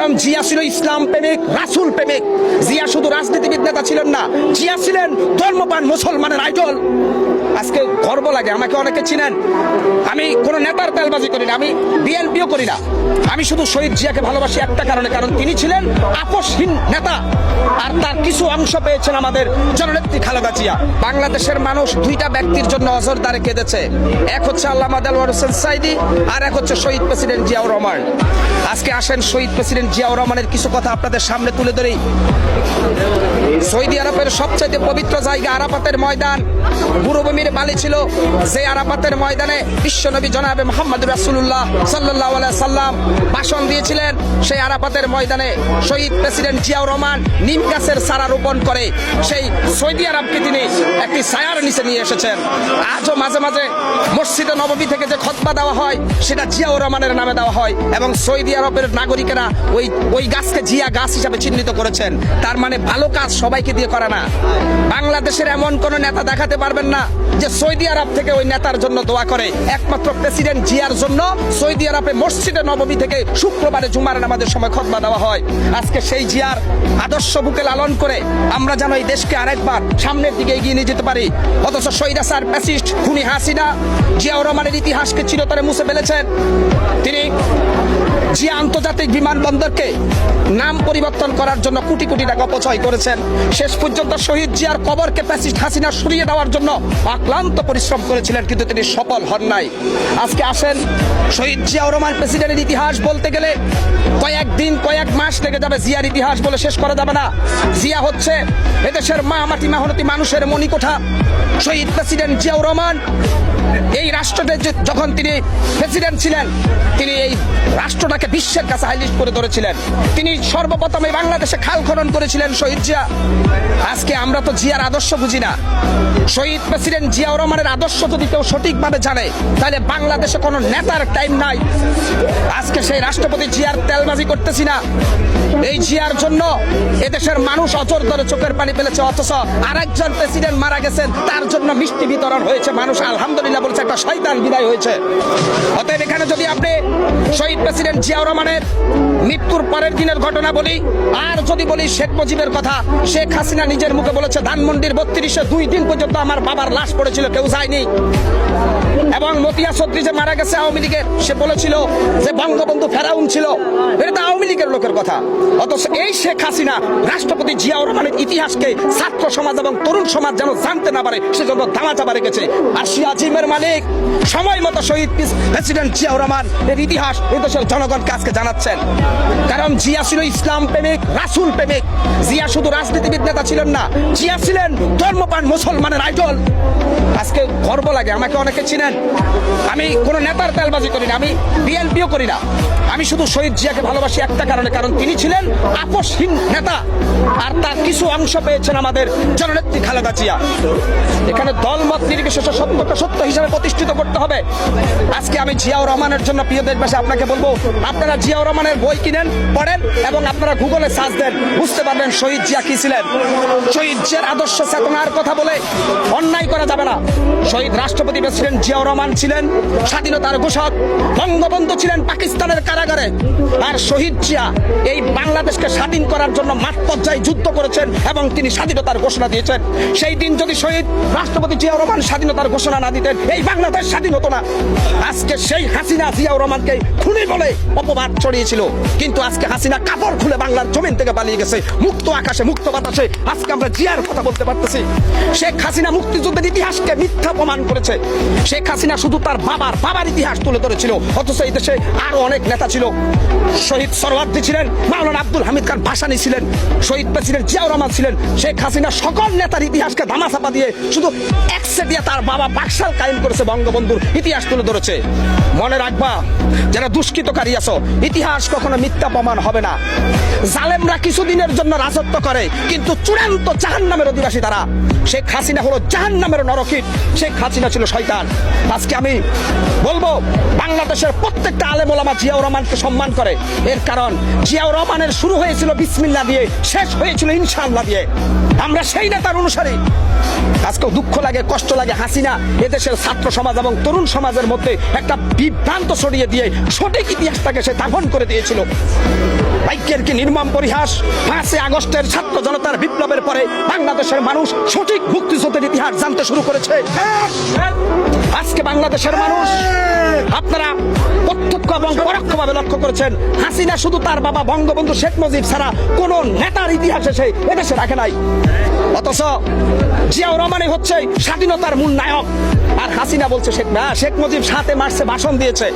কারণ জিয়া ছিল ইসলাম প্রেমিক, রাসূল প্রেমিক। জিয়া শুধু রাজনীতিবিদ নেতা ছিলেন না, জিয়া ছিলেন ধর্মপ্রাণ মুসলমানের আইডল। আজকে গর্ব লাগে, আমাকে অনেকে চিনেন, আমি কোনো নেতার তেলবাজি করি না, আমি বিএনপিও করি না। আমি শুধু শহীদ জিয়াকে ভালোবাসি একটা কারণে, কারণ তিনি ছিলেন আপোষহীন নেতা, আর তার কিছু অংশ পেয়েছেন আমাদের জননেত্রী খালেদা জিয়া। বাংলাদেশের মানুষ দুইটা ব্যক্তির জন্য অজরদারে কেঁদেছে, এক হচ্ছে আল্লামা দেলোয়ার হোসেন সাঈদী, আর এক হচ্ছে শহীদ প্রেসিডেন্ট জিয়াউর রহমান। আজকে আসেন শহীদ প্রেসিডেন্ট জিয়াউর রহমানের কিছু কথা আপনাদের সামনে তুলে ধরি। সৌদি আরবের সবচেয়ে পবিত্র জায়গা আরাফাতের ময়দান মরুভূমির বালি ছিল, যে আরাফাতের ময়দানে বিশ্বনবী জনাবে মুহাম্মদ রাসূলুল্লাহ সাল্লাল্লাহু আলাইহি সাল্লাম ভাষণ দিয়েছিলেন। সেই আরাফাতের ময়দানে শহীদ প্রেসিডেন্ট জিয়াউর রহমান নিম গাছের চারা রোপণ করে সেই সৌদি আরবকে তিনি একটি ছায়ার নিচে নিয়ে এসেছেন। আজও মাঝে মাঝে মসজিদে নববী থেকে যে খুতবা দেওয়া হয় সেটা জিয়াউর রহমানের নামে দেওয়া হয়, এবং সৌদি আরবের নাগরিকেরা ওই গাছকে জিয়া গাছ হিসাবে চিহ্নিত করেছেন। তার মানে ভালো কাজ সবাইকে দিয়ে করে না। বাংলাদেশের এমন কোন নেতা দেখাতে পারবেন না যে সৌদি আরব থেকে ওই নেতার জন্য দোয়া করে। একমাত্র প্রেসিডেন্ট জিয়ার জন্য সৌদি আরবে মসজিদে নববী থেকে শুক্রবারে জুমার নামাজের সময় খুতবা দেওয়া হয়। আজকে সেই জিয়ার আদর্শ বুকে লালন করে আমরা যেন এই দেশকে আরেকবার সামনের দিকে এগিয়ে নিয়ে যেতে পারি। অথচ স্বৈরাচার ফ্যাসিস্ট খুনি হাসিনা জিয়াউর রহমানের ইতিহাসকে চিরতরে মুছে ফেলেছেন। তিনি জিয়া আন্তর্জাতিক বিমানবন্দরকে নাম পরিবর্তন করার জন্য কোটি কোটি টাকা অপচয় করেছেন। শেষ পর্যন্ত শহীদ জিয়ার কবরকে ফ্যাসিস্ট হাসিনা সরিয়ে দেওয়ার জন্য অক্লান্ত পরিশ্রম করেছিলেন, কিন্তু তিনি সফল হন নাই। আজকে আসেন শহীদ জিয়াউর রহমান প্রেসিডেন্টের ইতিহাস বলতে গেলে কয়েকদিন কয়েক মাস লেগে যাবে। জিয়ার ইতিহাস বলে শেষ করা যাবে না। জিয়া হচ্ছে এদেশের মা মাটি মেহনতি মানুষের মণিকোঠা। শহীদ প্রেসিডেন্ট জিয়াউর রহমান এই রাষ্ট্রতে যখন তিনি প্রেসিডেন্ট ছিলেন, তিনি এই রাষ্ট্রটাকে বিশ্বের কাছে হাইলাইট করে ধরেছিলেন। তিনি সর্বপ্রথম এই বাংলাদেশে খাল খনন করেছিলেন শহীদ জিয়া। আজকে আমরা তো জিয়ার আদর্শ বুঝি না। শহীদ প্রেসিডেন্ট জিয়াউর রহমানের আদর্শ যদি কেউ সঠিকভাবে জানে, তাহলে বাংলাদেশে কোনো নেতার টাইম নাই। আজকে সেই রাষ্ট্রপতি জিয়ার তেলবাজি করতেছি না, এই জিয়ার জন্য এদেশের মানুষ অজর ধরে চোখের পানি ফেলেছে। অথচ আরেকজন প্রেসিডেন্ট মারা গেছেন, তার জন্য মিষ্টি বিতরণ হয়েছে, মানুষ আলহামদুলিল্লাহ বলছে, একটা শয়তান বিদায় হয়েছে। অতএব এখানে যদি আপনি শহীদ প্রেসিডেন্ট জিয়াউর রহমানের মৃত্যুর পরের দিনের ঘটনা বলি, আর যদি বলি শেখ মুজিবের কথা, শেখ হাসিনা নিজের মুখে বলেছে ধানমন্ডির 32-এ 2 দিন পর্যন্ত আমার বাবার লাশ পড়েছিল, কেউ যায়নি। এবং মতিয়া চৌধুরী যে মারা গেছে আওয়ামী লীগের, সে বলেছিল যে বঙ্গবন্ধু ফেরাউন ছিল, এটা তো আওয়ামী লীগের লোকের কথা। অথচ এই শেখ হাসিনা রাষ্ট্রপতি জিয়াউর রহমানের ইতিহাসকে ছাত্র সমাজ এবং তরুণ সমাজ যেন জানতে না পারে সেজন্য ধামাচাপা রেখেছে। আর সিয়াজিমের মালিক সময় মতো শহীদ প্রেসিডেন্ট জিয়াউর রহমান এর ইতিহাস এই দেশের জনগণকে আজকে জানাচ্ছেন। কারণ জিয়া ছিল ইসলাম প্রেমিক, রাসূল প্রেমিক। জিয়া শুধু রাজনীতিবিদ নেতা ছিলেন না, জিয়া ছিলেন ধর্মপ্রাণ মুসলমানের আইডল। আজকে গর্ব লাগে, আমাকে অনেকে চিনেন, আমি কোনো নেতার তেলবাজি করি না, আমি বিএনপিও করি না। আমি শুধু শহীদ জিয়াকে ভালোবাসি একটা কারণে, কারণ তিনি ছিলেন আপোষহীন নেতা, আর তার কিছু অংশ পেয়েছেন আমাদের জননেত্রী খালেদা জিয়া। এখানে দলমত নির্বিশেষে সত্যকে সত্য হিসেবে প্রতিষ্ঠিত করতে হবে। আজকে আমি জিয়াউর রহমানের জন্য প্রিয় দেশবাসী আপনাকে বলবো, আপনারা জিয়াউর রহমানের বই কিনেন, পড়েন, এবং আপনারা গুগলে সার্চ দেন, বুঝতে পারবেন শহীদ জিয়া কি ছিলেন। শহীদ জিয়ার আদর্শ চেতনার কথা বলে অন্যায় করা যাবে না। শহীদ রাষ্ট্রপতি প্রেসিডেন্ট জিয়াউর রহমান ছিলেন স্বাধীনতার ঘোষক, বঙ্গবন্ধু ছিলেন পাকিস্তানের কারাগারে, আর শহীদ জিয়া এই বাংলাদেশকে স্বাধীন করার জন্য মাঠ পর্যায়ে যুদ্ধ করেছেন এবং তিনি স্বাধীনতার ঘোষণা দিয়েছেন। সেই দিন যদি শহীদ রাষ্ট্রপতি জিয়াউর রহমান স্বাধীনতার ঘোষণা না দিতেন, এই বাংলাদেশ স্বাধীন হতো না। আজকে সেই হাসিনা জিয়াউর রহমানকে খুনি বলে অপবাদ ছড়িয়েছিল, কিন্তু আজকে হাসিনা কাপড় খুলে বাংলার জমিন থেকে পালিয়ে গেছে। মুক্ত আকাশে মুক্ত বাতাসে আজকে আমরা জিয়ার কথা বলতে পারতেছি। শেখ হাসিনা মুক্তিযুদ্ধের ইতিহাসকে মিথ্যা প্রমাণ করেছে। শেখ হাসিনা শুধু তার বাবার ইতিহাস তুলে ধরেছিল, অথচ এই দেশে আরো অনেক নেতা ছিল। শহীদ সরওয়ার্দী ছিলেন, মাওলানা আব্দুল হামিদ খান ভাসানী ছিলেন, শহীদ প্রেসিডেন্ট জিয়াউর রহমান ছিলেন। শেখ হাসিনা সকল নেতার ইতিহাসকে ধামাচাপা দিয়ে শুধু একসে দিয়ে তার বাবা বাকশাল কায়েম করেছে, বঙ্গবন্ধুর ইতিহাস তুলে ধরেছে। মনে রাখবা, যারা দুষ্কৃতকারী আছো, ইতিহাস কখনো মিথ্যা প্রমাণ হবে না। জালেমরা কিছুদিনের জন্য রাজত্ব করে, কিন্তু চূড়ান্ত জাহান্নামের অধিবাসী তারা। শেখ হাসিনা হলো জাহান্নামের নরকিট, শেখ হাসিনা ছিল শয়তান। আজকে আমি বলবো, বাংলাদেশের প্রত্যেকটা আলেম ওলামা জিয়াউর রহমানকে সম্মান করে। এর কারণ জিয়াউর রহমানের শুরু হয়েছিল বিসমিল্লাহ দিয়ে, শেষ হয়েছিল ইনশাআল্লাহ দিয়ে। আমরা সেই নেতার অনুসারী। আজকেও দুঃখ লাগে, কষ্ট লাগে, হাসিনা এদেশের ছাত্র সমাজ এবং তরুণ সমাজের মধ্যে একটা বিভ্রান্ত ছড়িয়ে দিয়ে সঠিক ইতিহাসটাকে সে দাফন করে দিয়েছিল। ঐক্যের কি নির্মম পরিহাস। 5ই আগস্টের ছাত্র জনতার বিপ্লবের পরে বাংলাদেশের মানুষ সঠিক মুক্তিযুদ্ধের ইতিহাস জানতে শুরু করেছে। আজকে বাংলাদেশের মানুষ, আপনারা প্রত্যক্ষ এবং পরোক্ষভাবে লক্ষ্য করেছেন, হাসিনা শুধু তার বাবা বঙ্গবন্ধু শেখ মুজিব ছাড়া কোন নেতার ইতিহাসে সে এদেশে রাখে নাই। অথচ জিয়াউর রহমানই হচ্ছে স্বাধীনতার মূল নায়ক, আর হাসিনা বলছে শেখ মুজিব 7 মার্চে ভাষণ দিয়েছে।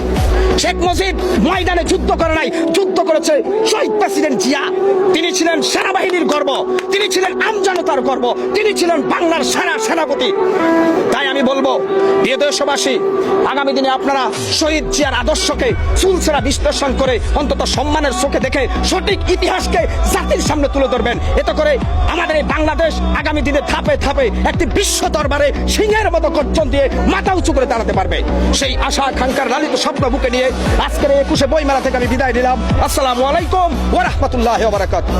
শেখ মুজিব ময়দানে যুদ্ধ করে নাই, যুদ্ধ করেছে শহীদ প্রেসিডেন্ট জিয়া। তিনি ছিলেন সেনাবাহিনীর গর্ব, তিনি ছিলেন আমজনতার গর্ব, তিনি ছিলেন বাংলার সেনাপতি। তাই আমি বলবো, প্রিয় দেশবাসী, আগামী দিনে আপনারা শহীদ জিয়ার আদর্শকে চুলচেরা বিশ্লেষণ করে অন্তত সম্মানের চোখে দেখে সঠিক ইতিহাসকে জাতির সামনে তুলে ধরবেন। এতে করে আমাদের এই বাংলাদেশ আগামী দিনে ধাপে ধাপে একটি বিশ্ব দরবারে সিংহের মতো গর্জন দিয়ে মাথা উঁচু করে দাঁড়াতে পারবে। সেই আশা আকাঙ্ক্ষার লালিত স্বপ্ন বুকে নিয়ে আজকের এই 21শে বইমেলা থেকে আমি বিদায় নিলাম। আসসালামু আলাইকুম ওয়া রাহমাতুল্লাহি ওয়া বারাকাতুহু।